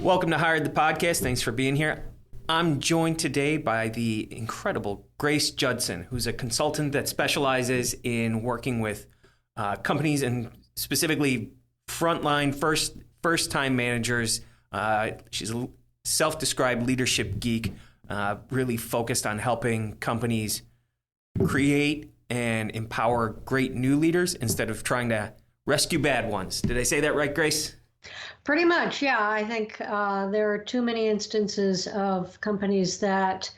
Welcome to Hired the Podcast. Thanks for being here. I'm joined today by the incredible Grace Judson, who's a consultant that specializes in working with companies and specifically frontline first-time managers. She's a self-described leadership geek, really focused on helping companies create and empower great new leaders instead of trying to rescue bad ones. Did I say that right, Grace? Pretty much, yeah. I think there are too many instances of companies that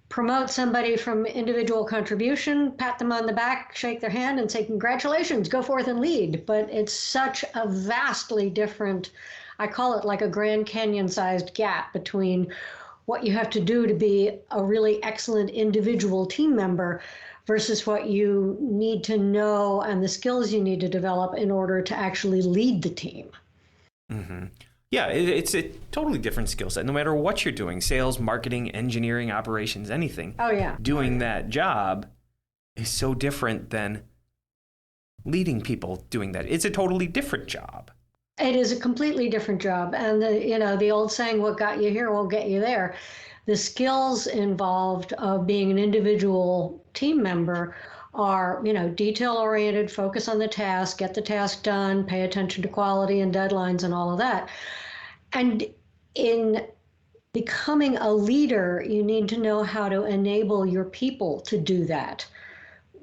promote somebody from individual contribution, pat them on the back, shake their hand, and say, congratulations, go forth and lead. But it's such a vastly different, I call it like a Grand Canyon-sized gap between what you have to do to be a really excellent individual team member versus what you need to know and the skills you need to develop in order to actually lead the team. Mm-hmm. Yeah, it's a totally different skill set. No matter what you're doing, sales, marketing, engineering, operations, anything. Oh, yeah. Doing that job is so different than leading people doing that. It's a totally different job. It is a completely different job. And the old saying, what got you here won't get you there. The skills involved of being an individual team member are, detail-oriented, focus on the task, get the task done, pay attention to quality and deadlines and all of that. And in becoming a leader, you need to know how to enable your people to do that,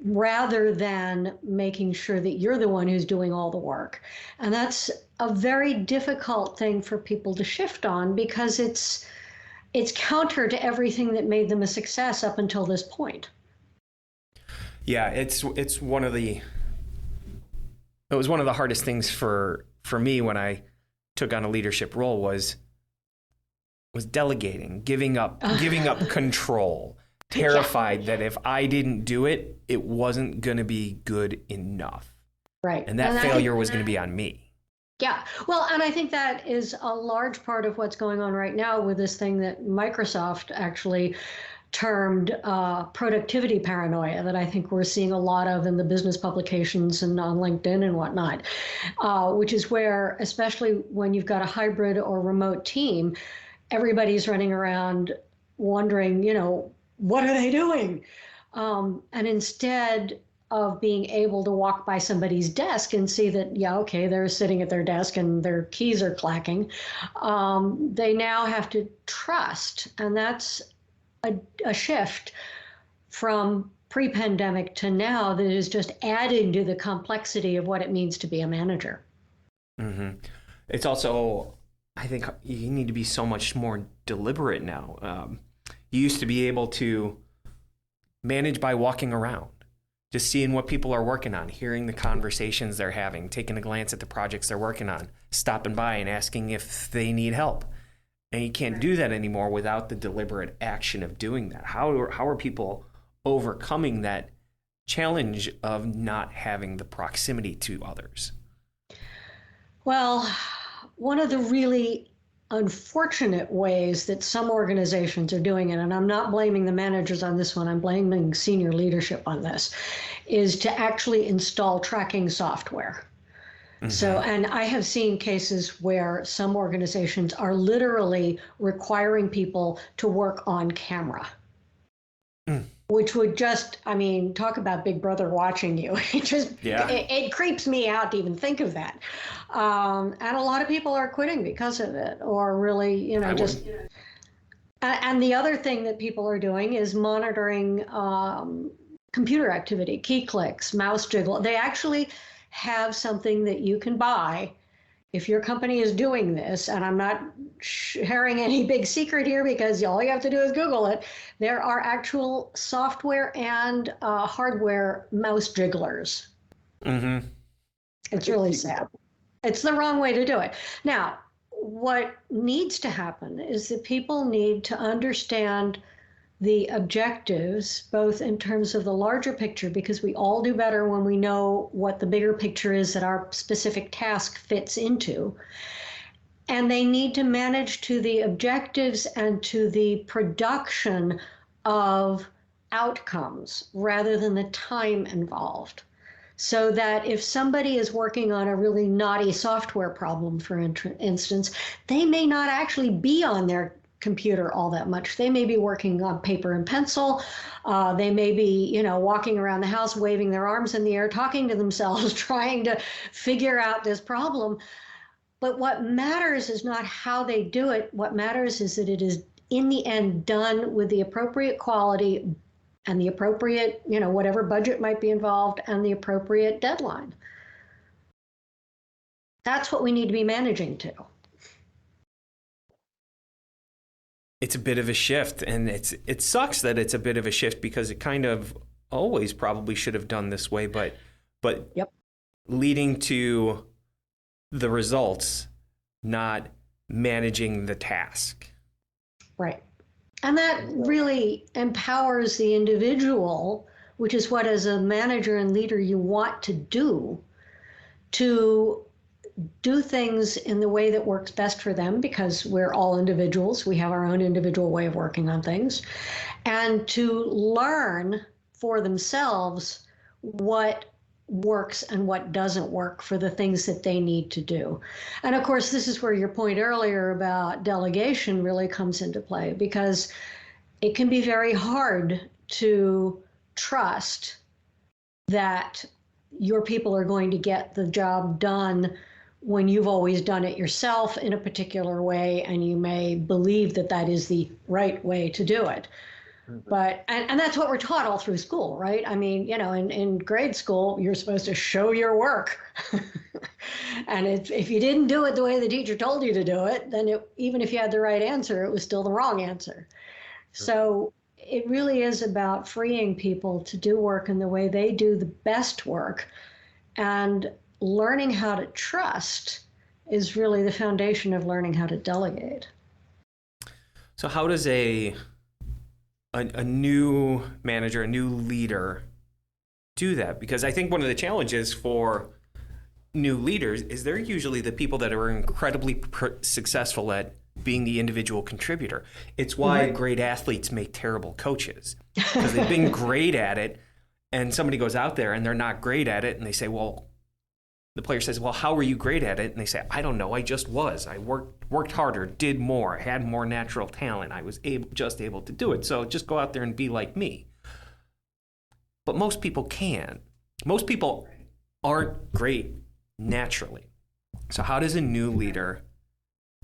rather than making sure that you're the one who's doing all the work. And that's a very difficult thing for people to shift on because it's counter to everything that made them a success up until this point. Yeah, it was one of the hardest things for me when I took on a leadership role was delegating, giving up control, terrified that if I didn't do it, it wasn't going to be good enough. Right. And that failure was going to be on me. Yeah. Well, and I think that is a large part of what's going on right now with this thing that Microsoft actually termed productivity paranoia that I think we're seeing a lot of in the business publications and on LinkedIn and whatnot, which is where, especially when you've got a hybrid or remote team, everybody's running around wondering, what are they doing? And instead of being able to walk by somebody's desk and see that, they're sitting at their desk and their keys are clacking, they now have to trust. And that's a shift from pre-pandemic to now that is just adding to the complexity of what it means to be a manager. Mm-hmm. It's also, I think you need to be so much more deliberate now. You used to be able to manage by walking around, just seeing what people are working on, hearing the conversations they're having, taking a glance at the projects they're working on, stopping by and asking if they need help. And you can't do that anymore without the deliberate action of doing that. How are people overcoming that challenge of not having the proximity to others? Well, one of the really unfortunate ways that some organizations are doing it, and I'm not blaming the managers on this one, I'm blaming senior leadership on this, is to actually install tracking software. Mm-hmm. So, and I have seen cases where some organizations are literally requiring people to work on camera, which would just, talk about Big Brother watching you. It creeps me out to even think of that. And a lot of people are quitting because of it, or really, And the other thing that people are doing is monitoring computer activity, key clicks, mouse jiggle. They actually have something that you can buy if your company is doing this, and I'm not sharing any big secret here because all you have to do is Google it. There are actual software and hardware mouse jigglers. Mm-hmm. It's really sad. It's the wrong way to do it. Now, what needs to happen is that people need to understand the objectives, both in terms of the larger picture, because we all do better when we know what the bigger picture is that our specific task fits into. And they need to manage to the objectives and to the production of outcomes rather than the time involved. So that if somebody is working on a really naughty software problem, for instance, they may not actually be on their computer all that much. They may be working on paper and pencil. They may be, walking around the house, waving their arms in the air, talking to themselves, trying to figure out this problem. But what matters is not how they do it. What matters is that it is, in the end, done with the appropriate quality and the appropriate, whatever budget might be involved and the appropriate deadline. That's what we need to be managing to. It's a bit of a shift, and it sucks that it's a bit of a shift because it kind of always probably should have done this way, but Yep. Leading to the results, not managing the task. Right. And that really empowers the individual, which is what, as a manager and leader, you want to do things in the way that works best for them, because we're all individuals. We have our own individual way of working on things, and to learn for themselves what works and what doesn't work for the things that they need to do. And of course, this is where your point earlier about delegation really comes into play, because it can be very hard to trust that your people are going to get the job done when you've always done it yourself in a particular way, and you may believe that that is the right way to do it. But and that's what we're taught all through school, right? I mean, in grade school, you're supposed to show your work. And if you didn't do it the way the teacher told you to do it, then even if you had the right answer, it was still the wrong answer. So it really is about freeing people to do work in the way they do the best work. And learning how to trust is really the foundation of learning how to delegate. So how does a new manager, a new leader do that? Because I think one of the challenges for new leaders is they're usually the people that are incredibly successful at being the individual contributor. It's why great athletes make terrible coaches, because they've been great at it, and somebody goes out there and they're not great at it, and they say, well, the player says, well, how were you great at it? And they say, I don't know, I just was. I worked harder, did more, had more natural talent. I was just able to do it. So just go out there and be like me. But most people can. Most people aren't great naturally. So how does a new leader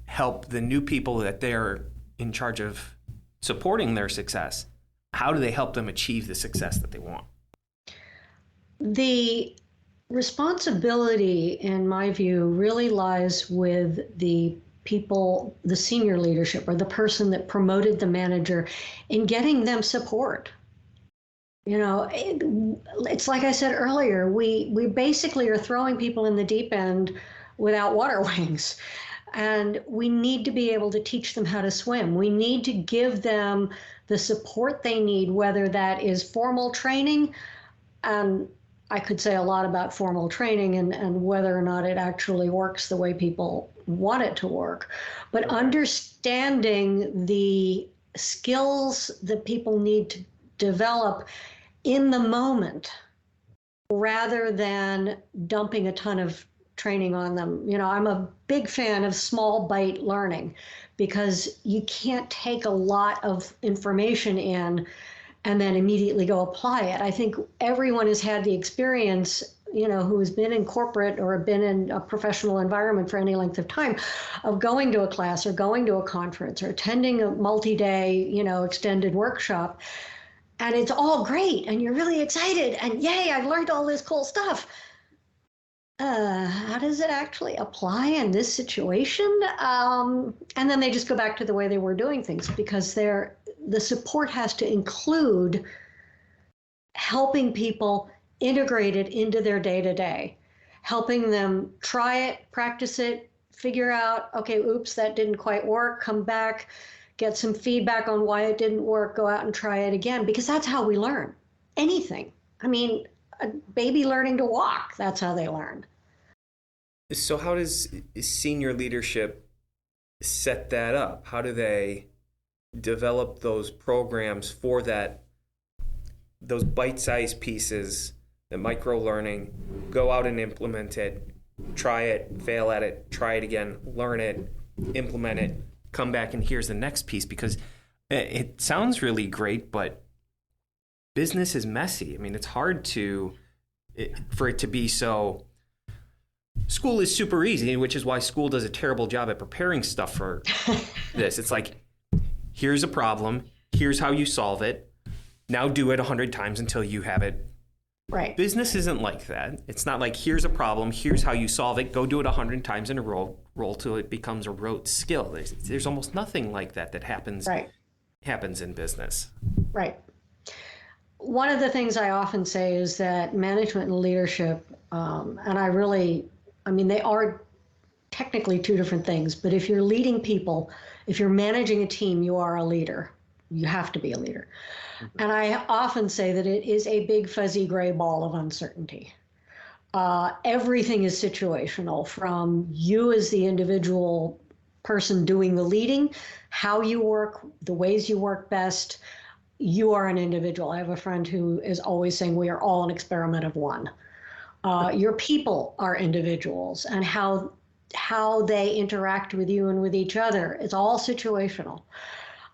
help the new people that they're in charge of supporting their success? How do they help them achieve the success that they want? The responsibility, in my view, really lies with the people, the senior leadership, or the person that promoted the manager, in getting them support. It's like I said earlier, we basically are throwing people in the deep end without water wings. And we need to be able to teach them how to swim. We need to give them the support they need, whether that is formal training. I could say a lot about formal training and whether or not it actually works the way people want it to work. But understanding the skills that people need to develop in the moment, rather than dumping a ton of training on them. I'm a big fan of small bite learning, because you can't take a lot of information in and then immediately go apply it. I think everyone has had the experience, who has been in corporate or been in a professional environment for any length of time, of going to a class or going to a conference or attending a multi-day, extended workshop. And it's all great, and you're really excited, and yay, I've learned all this cool stuff. How does it actually apply in this situation? And then they just go back to the way they were doing things, because the support has to include helping people integrate it into their day-to-day, helping them try it, practice it, figure out, okay, oops, that didn't quite work, come back, get some feedback on why it didn't work, go out and try it again, because that's how we learn anything. I mean, a baby learning to walk, that's how they learn. So how does senior leadership set that up? How do they develop those programs for those bite-sized pieces the micro learning, go out and implement it, try it, fail at it, try it again, learn it, implement it, come back and here's the next piece, because it sounds really great, but business is messy. I mean, it's hard for it to be so. School is super easy, which is why school does a terrible job at preparing stuff for this. It's like, here's a problem, here's how you solve it, now do it 100 times until you have it. Right. Business isn't like that. It's not like, here's a problem, here's how you solve it, go do it 100 times in a row till it becomes a rote skill. There's almost nothing like that happens in business. Right. One of the things I often say is that management and leadership, they are technically two different things, but if you're leading people, if you're managing a team, you are a leader. You have to be a leader. Mm-hmm. And I often say that it is a big fuzzy gray ball of uncertainty. Everything is situational, from you as the individual person doing the leading, how you work, the ways you work best. You are an individual. I have a friend who is always saying we are all an experiment of one. Your people are individuals, and how they interact with you and with each other is all situational.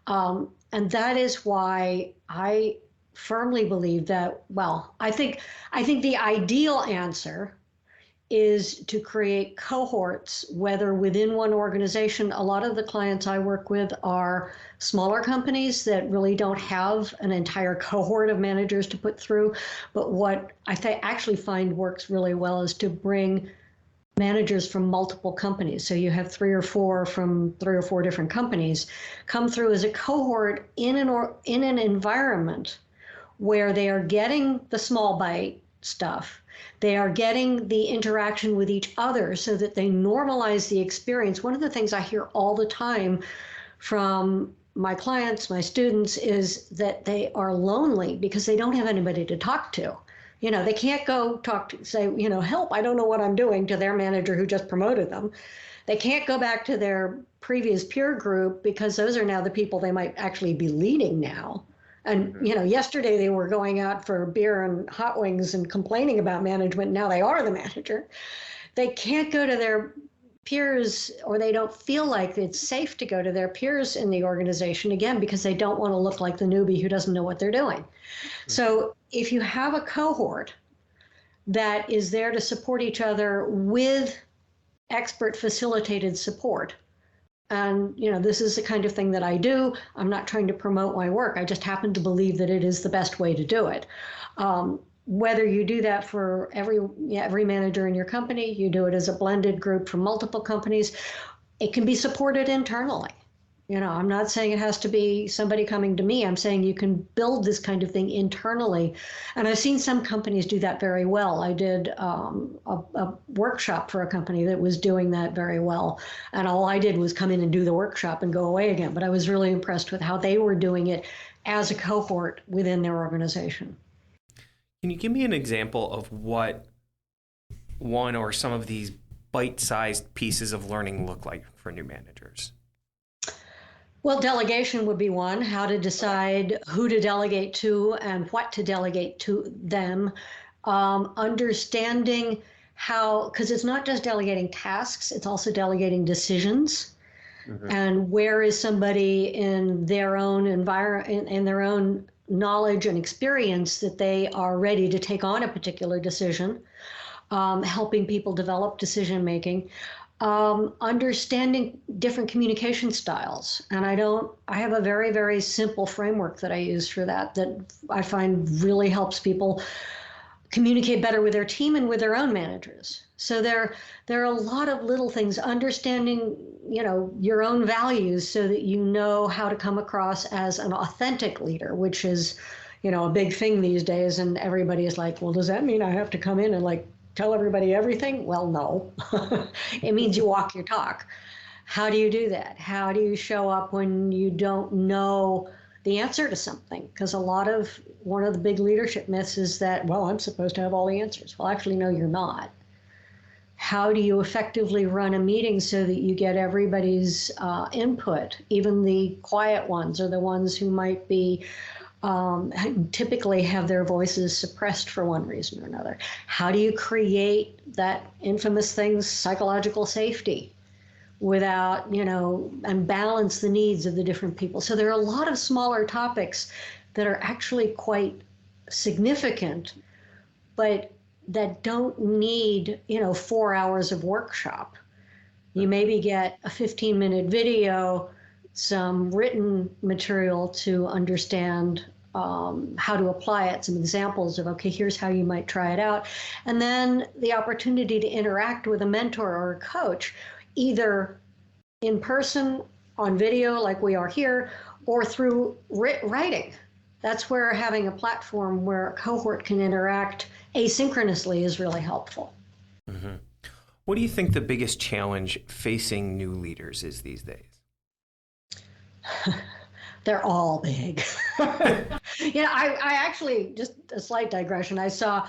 And that is why I firmly believe that, I think the ideal answer is to create cohorts, whether within one organization. A lot of the clients I work with are smaller companies that really don't have an entire cohort of managers to put through. But what I actually find works really well is to bring managers from multiple companies. So you have 3 or 4 from 3 or 4 different companies come through as a cohort in an environment where they are getting the small bite stuff. They are getting the interaction with each other so that they normalize the experience. One of the things I hear all the time from my clients, my students, is that they are lonely because they don't have anybody to talk to. They can't go say, help, I don't know what I'm doing, to their manager who just promoted them. They can't go back to their previous peer group because those are now the people they might actually be leading now. And, yesterday they were going out for beer and hot wings and complaining about management. Now they are the manager. They can't go to their peers, or they don't feel like it's safe to go to their peers in the organization, again, because they don't want to look like the newbie who doesn't know what they're doing. Mm-hmm. So if you have a cohort that is there to support each other with expert facilitated support, and, this is the kind of thing that I do. I'm not trying to promote my work. I just happen to believe that it is the best way to do it. Whether you do that for every manager in your company, you do it as a blended group from multiple companies, it can be supported internally. I'm not saying it has to be somebody coming to me. I'm saying you can build this kind of thing internally. And I've seen some companies do that very well. I did a workshop for a company that was doing that very well. And all I did was come in and do the workshop and go away again. But I was really impressed with how they were doing it as a cohort within their organization. Can you give me an example of what one or some of these bite-sized pieces of learning look like for new managers? Well, delegation would be one, how to decide who to delegate to and what to delegate to them. Understanding how, because it's not just delegating tasks, it's also delegating decisions. Mm-hmm. And where is somebody in their own environment, in their own knowledge and experience that they are ready to take on a particular decision, helping people develop decision making. Understanding different communication styles. And I have a very, very simple framework that I use for that I find really helps people communicate better with their team and with their own managers. So there are a lot of little things, understanding, your own values so that you know how to come across as an authentic leader, which is, a big thing these days. And everybody is like, well, does that mean I have to come in and tell everybody everything? Well, no. It means you walk your talk. How do you do that? How do you show up when you don't know the answer to something? Because one of the big leadership myths is that, I'm supposed to have all the answers. Well, actually, no, you're not. How do you effectively run a meeting so that you get everybody's input, even the quiet ones or the ones who might be typically have their voices suppressed for one reason or another. How do you create that infamous thing, psychological safety, without, and balance the needs of the different people? So there are a lot of smaller topics that are actually quite significant, but that don't need, 4 hours of workshop. You maybe get a 15-minute video, some written material to understand how to apply it, some examples of, okay, here's how you might try it out. And then the opportunity to interact with a mentor or a coach, either in person, on video like we are here, or through writing. That's where having a platform where a cohort can interact asynchronously is really helpful. Mm-hmm. What do you think the biggest challenge facing new leaders is these days? They're all big. I actually, just a slight digression, I saw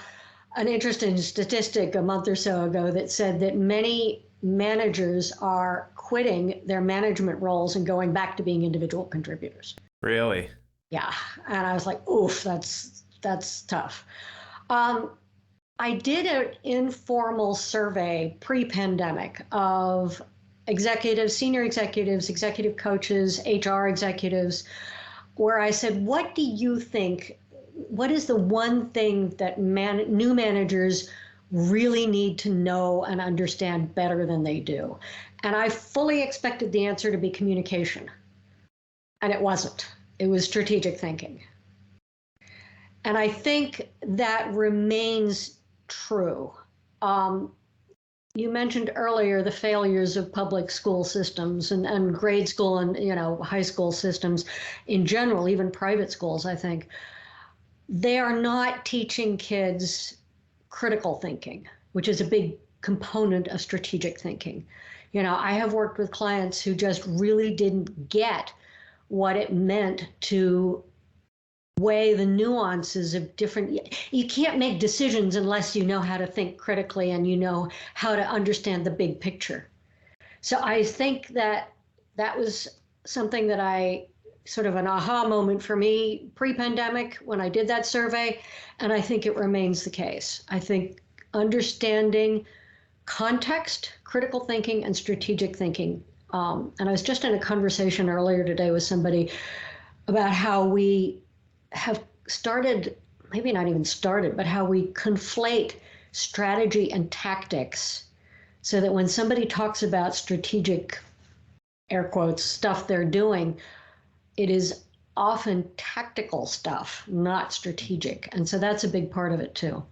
an interesting statistic a month or so ago that said that many managers are quitting their management roles and going back to being individual contributors. Really? Yeah. And I was like, oof, that's tough. I did an informal survey pre-pandemic of executives, senior executives, executive coaches, HR executives, where I said, what do you think, what is the one thing that new managers really need to know and understand better than they do? And I fully expected the answer to be communication. And it wasn't. It was strategic thinking. And I think that remains true. You mentioned earlier the failures of public school systems and grade school and high school systems in general, even private schools, I think. They are not teaching kids critical thinking, which is a big component of strategic thinking. I have worked with clients who just really didn't get what it meant to weigh the nuances of different. You can't make decisions unless you know how to think critically and you know how to understand the big picture. So I think that was something that I sort of an aha moment for me pre-pandemic when I did that survey, and I think it remains the case. I think understanding context, critical thinking, and strategic thinking. And I was just in a conversation earlier today with somebody about how we have started, maybe not even started, but how we conflate strategy and tactics, so that when somebody talks about strategic, air quotes, stuff they're doing, it is often tactical stuff, not strategic. And so that's a big part of it too.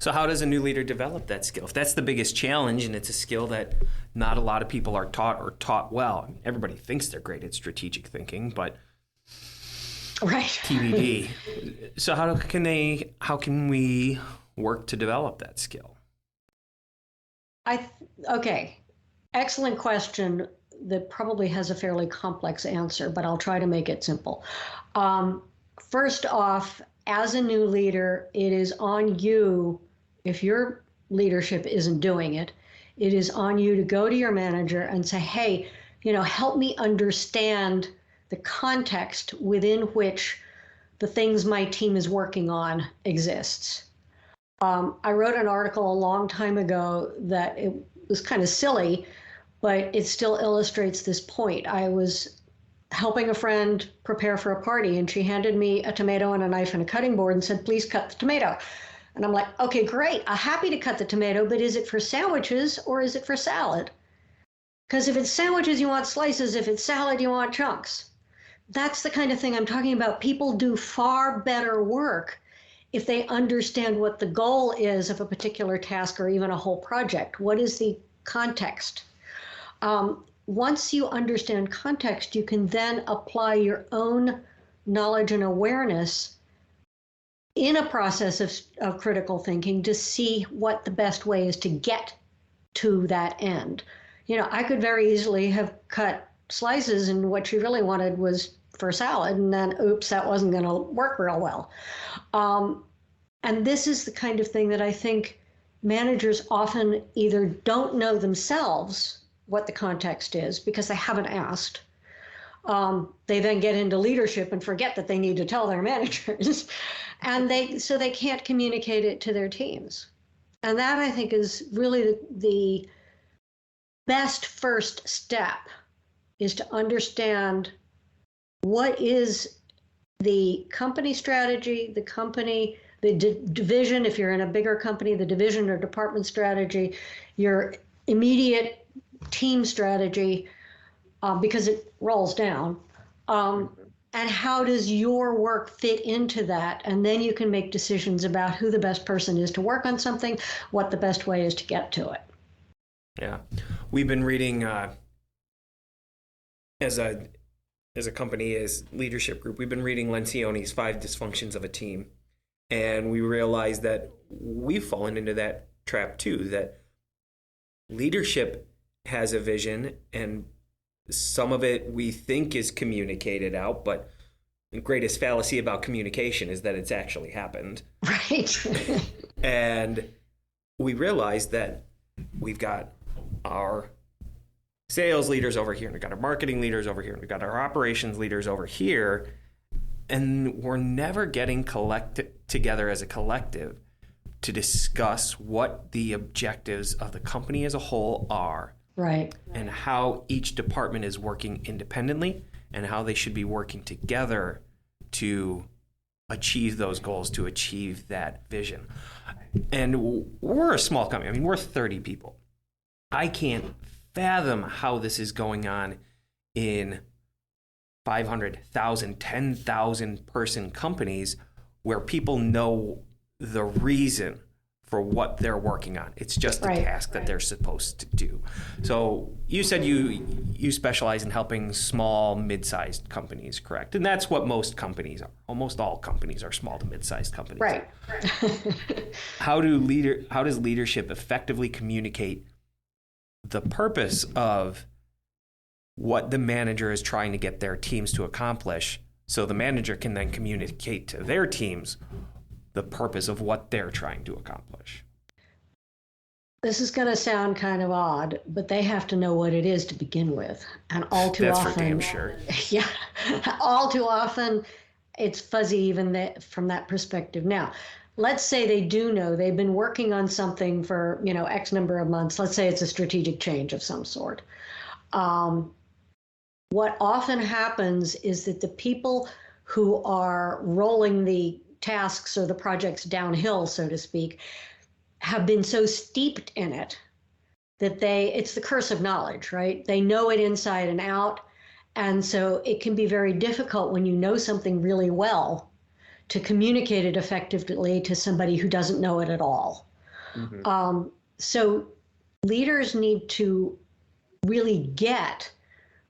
So how does a new leader develop that skill? If that's the biggest challenge and it's a skill that not a lot of people are taught or taught well, everybody thinks they're great at strategic thinking, but right. TBD. So how can we work to develop that skill? Okay. Excellent question that probably has a fairly complex answer, but I'll try to make it simple. First off, as a new leader, it is on you, if your leadership isn't doing it, it is on you to go to your manager and say, hey, help me understand the context within which the things my team is working on exists. I wrote an article a long time ago that it was kind of silly, but it still illustrates this point. I was helping a friend prepare for a party, and she handed me a tomato and a knife and a cutting board and said, please cut the tomato. And I'm like, okay, great. I'm happy to cut the tomato, but is it for sandwiches or is it for salad? Because if it's sandwiches, you want slices. If it's salad, you want chunks. That's the kind of thing I'm talking about. People do far better work if they understand what the goal is of a particular task or even a whole project. What is the context? Once you understand context, you can then apply your own knowledge and awareness in a process of critical thinking to see what the best way is to get to that end. I could very easily have cut slices, and what she really wanted was for salad, and then, oops, that wasn't going to work real well. And this is the kind of thing that I think managers often either don't know themselves what the context is because they haven't asked, They then get into leadership and forget that they need to tell their managers, and they can't communicate it to their teams. And that, I think, is really the best first step, is to understand what is the company strategy, the division, if you're in a bigger company, the division or department strategy, your immediate team strategy, because it rolls down. And how does your work fit into that? And then you can make decisions about who the best person is to work on something, what the best way is to get to it. Yeah. We've been reading as a company, as leadership group, we've been reading Lencioni's 5 Dysfunctions of a Team. And we realized that we've fallen into that trap too, that leadership has a vision, and some of it we think is communicated out, but the greatest fallacy about communication is that it's actually happened. Right. And we realized that we've got our sales leaders over here, and we've got our marketing leaders over here, and we've got our operations leaders over here, and we're never getting together as a collective to discuss what the objectives of the company as a whole are. Right. And how each department is working independently and how they should be working together to achieve those goals, to achieve that vision. And we're a small company. I mean, we're 30 people. I can't fathom how this is going on in 500,000, 10,000 person companies where people know the reason for what they're working on. It's just a task that they're supposed to do. So you said you specialize in helping small, mid-sized companies, correct? And that's what most companies are. Almost all companies are small to mid-sized companies. Right. How does leadership effectively communicate the purpose of what the manager is trying to get their teams to accomplish, so the manager can then communicate to their teams the purpose of what they're trying to accomplish? This is going to sound kind of odd, but they have to know what it is to begin with. And all too often, that's for damn sure. Yeah, all too often, it's fuzzy even from that perspective. Now, let's say they do know, they've been working on something for, X number of months. Let's say it's a strategic change of some sort. What often happens is that the people who are rolling the tasks or the projects downhill, so to speak, have been so steeped in it that it's the curse of knowledge, right? They know it inside and out. And so it can be very difficult when you know something really well to communicate it effectively to somebody who doesn't know it at all. Mm-hmm. So leaders need to really get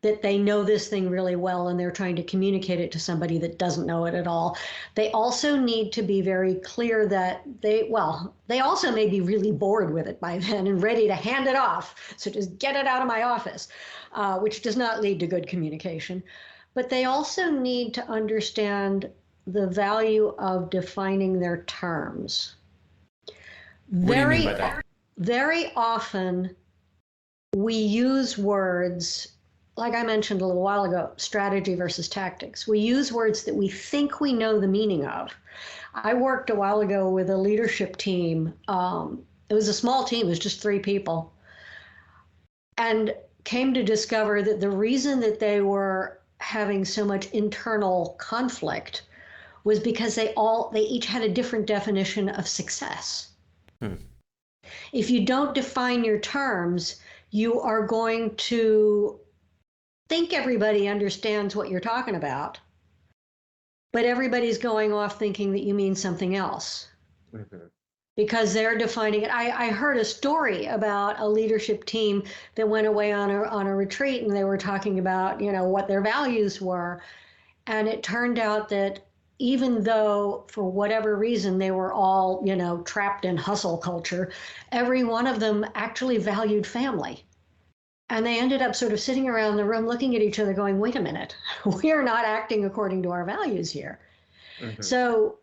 that they know this thing really well and they're trying to communicate it to somebody that doesn't know it at all. They also need to be very clear that they also may be really bored with it by then and ready to hand it off. So just get it out of my office, which does not lead to good communication. But they also need to understand the value of defining their terms. What do you mean by that? Very often we use words, like I mentioned a little while ago, strategy versus tactics. We use words that we think we know the meaning of. I worked a while ago with a leadership team. It was a small team, it was just 3 people, and came to discover that the reason that they were having so much internal conflict was because they each had a different definition of success. If you don't define your terms, you are going to think everybody understands what you're talking about, but everybody's going off thinking that you mean something else. Mm-hmm. Because they're defining it. I heard a story about a leadership team that went away on a retreat, and they were talking about, what their values were. And it turned out that even though for whatever reason they were all, trapped in hustle culture, every one of them actually valued family. And they ended up sort of sitting around the room looking at each other going, wait a minute, we are not acting according to our values here. Mm-hmm. So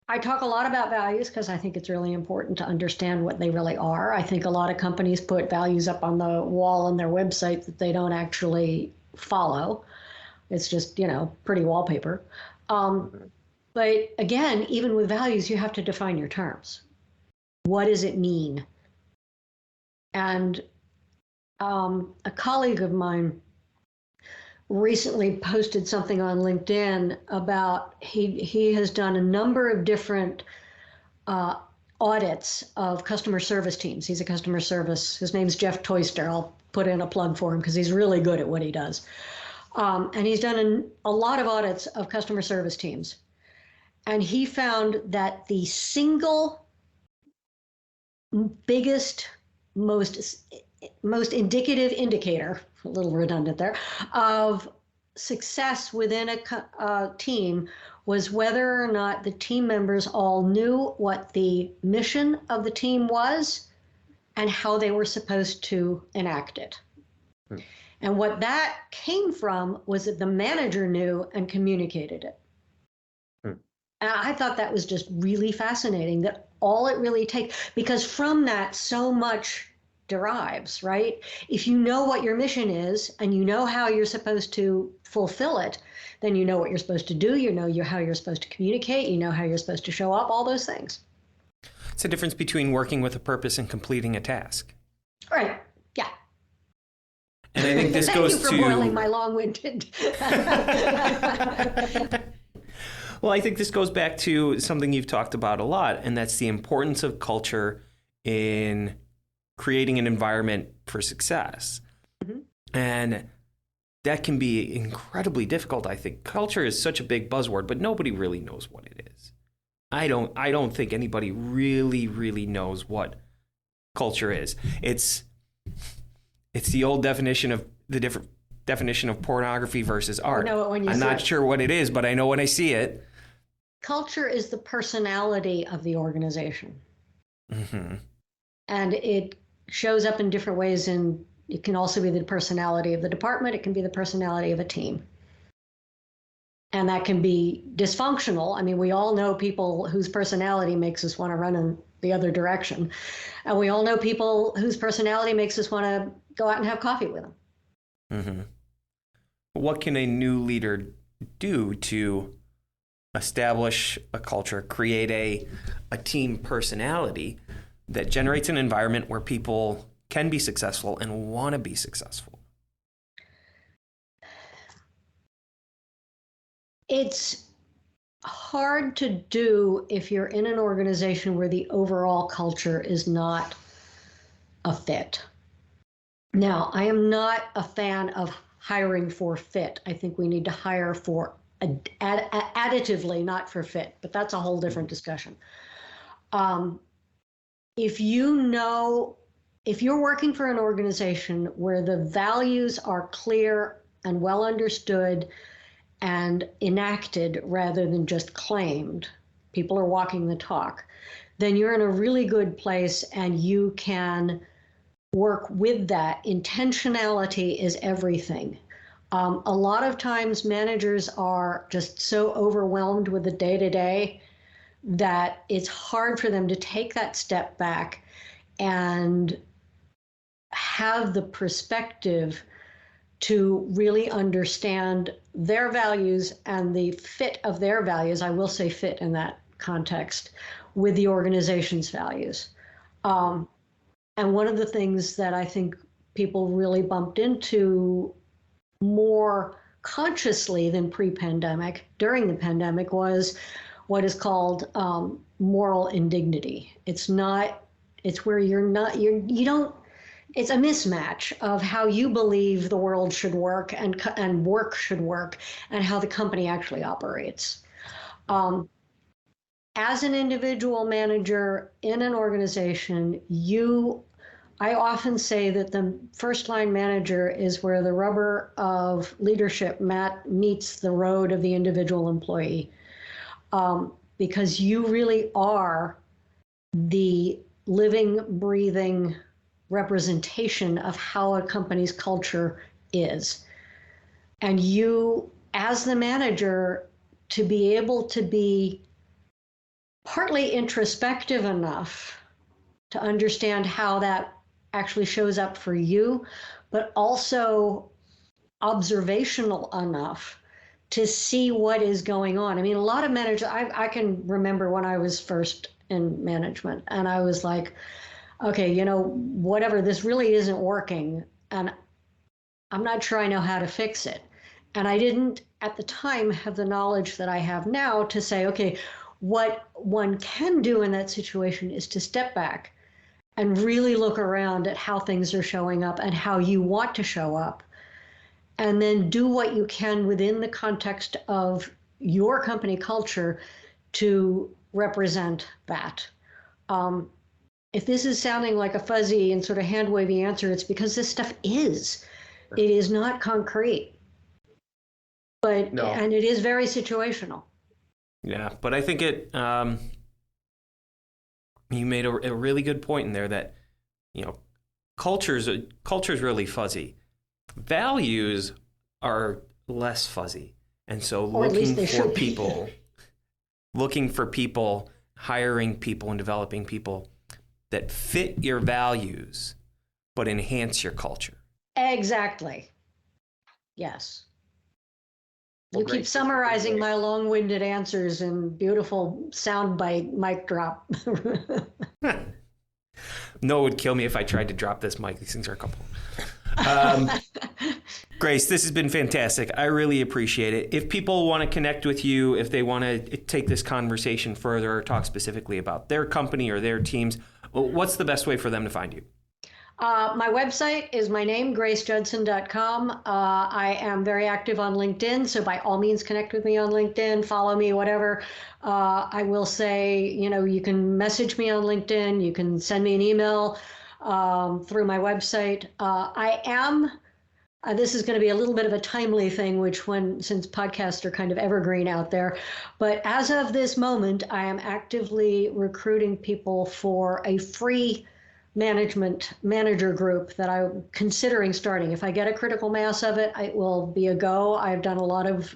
I talk a lot about values because I think it's really important to understand what they really are. I think a lot of companies put values up on the wall on their website that they don't actually follow. It's just, pretty wallpaper. But again, even with values, you have to define your terms. What does it mean? And a colleague of mine recently posted something on LinkedIn about he has done a number of different audits of customer service teams. He's a customer service. His name's Jeff Toyster. I'll put in a plug for him because he's really good at what he does. And he's done a lot of audits of customer service teams. And he found that the single biggest, most indicative indicator, a little redundant there, of success within a team was whether or not the team members all knew what the mission of the team was and how they were supposed to enact it. And what that came from was that the manager knew and communicated it. And I thought that was just really fascinating, that all it really takes, because from that so much derives, right? If you know what your mission is and you know how you're supposed to fulfill it, then you know what you're supposed to do, how you're supposed to communicate, you know how you're supposed to show up, all those things. It's the difference between working with a purpose and completing a task. Right. Yeah. And I think this goes to... Thank you for boiling my long-winded... Well, I think this goes back to something you've talked about a lot, and that's the importance of culture in creating an environment for success. Mm-hmm. And that can be incredibly difficult, I think. Culture is such a big buzzword, but nobody really knows what it is. I don't think anybody really knows what culture is. It's the old definition of the different definition of pornography versus art. I'm not sure what it is, but I know when I see it. Culture is the personality of the organization. Mm-hmm. And it shows up in different ways, and it can also be the personality of the department. It can be the personality of a team. And that can be dysfunctional. I mean, we all know people whose personality makes us want to run in the other direction. And we all know people whose personality makes us want to go out and have coffee with them. Mm-hmm. What can a new leader do to establish a culture, create a team personality that generates an environment where people can be successful and want to be successful? It's hard to do if you're in an organization where the overall culture is not a fit. Now, I am not a fan of hiring for fit. I think we need to hire for additively, not for fit, but that's a whole different discussion. If you're working for an organization where the values are clear and well understood and enacted rather than just claimed, people are walking the talk, then you're in a really good place and you can work with that. Intentionality is everything. A lot of times managers are just so overwhelmed with the day-to-day that it's hard for them to take that step back and have the perspective to really understand their values and the fit of their values, I will say fit in that context, with the organization's values. And one of the things that I think people really bumped into more consciously than pre-pandemic, during the pandemic, was what is called moral indignity. It's where it's a mismatch of how you believe the world should work and work should work and how the company actually operates. As an individual manager in an organization, I often say that the first line manager is where the rubber of leadership meets the road of the individual employee. Because you really are the living, breathing representation of how a company's culture is. And you, as the manager, to be able to be partly introspective enough to understand how that actually shows up for you, but also observational enough to see what is going on. I mean, a lot of managers, I can remember when I was first in management and I was like, okay, whatever, this really isn't working. And I'm not sure I know how to fix it. And I didn't at the time have the knowledge that I have now to say, okay, what one can do in that situation is to step back and really look around at how things are showing up and how you want to show up, and then do what you can within the context of your company culture to represent that. If this is sounding like a fuzzy and sort of hand-wavy answer, it's because this stuff is. It is not concrete, but no. And it is very situational. Yeah, but I think you made a really good point in there that, culture's really fuzzy. Values are less fuzzy. And so looking for people, hiring people and developing people that fit your values, but enhance your culture. Exactly. Yes. You keep summarizing my long-winded answers in beautiful soundbite mic drop. No, it would kill me if I tried to drop this mic. These things are a couple. Grace, this has been fantastic. I really appreciate it. If people want to connect with you, if they want to take this conversation further or talk specifically about their company or their teams, what's the best way for them to find you? My website is my name, gracejudson.com. I am very active on LinkedIn, so by all means connect with me on LinkedIn, follow me, whatever. I will say, you can message me on LinkedIn, you can send me an email through my website. This is going to be a little bit of a timely thing, since podcasts are kind of evergreen out there, but as of this moment, I am actively recruiting people for a free manager group that I'm considering starting. If I get a critical mass of it, it will be a go. I've done a lot of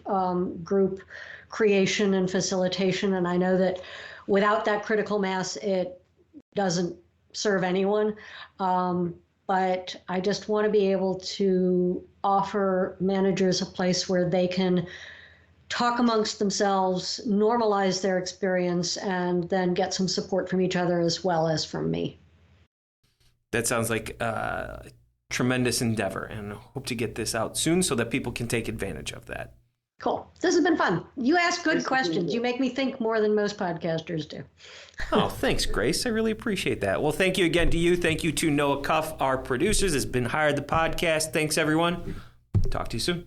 group creation and facilitation, and I know that without that critical mass, it doesn't serve anyone. But I just want to be able to offer managers a place where they can talk amongst themselves, normalize their experience, and then get some support from each other as well as from me. That sounds like a tremendous endeavor, and I hope to get this out soon so that people can take advantage of that. Cool. This has been fun. You ask good questions. You make me think more than most podcasters do. Oh, thanks, Grace. I really appreciate that. Well, thank you again to you. Thank you to Noah Cuff, our producers, has been hired the podcast. Thanks, everyone. Talk to you soon.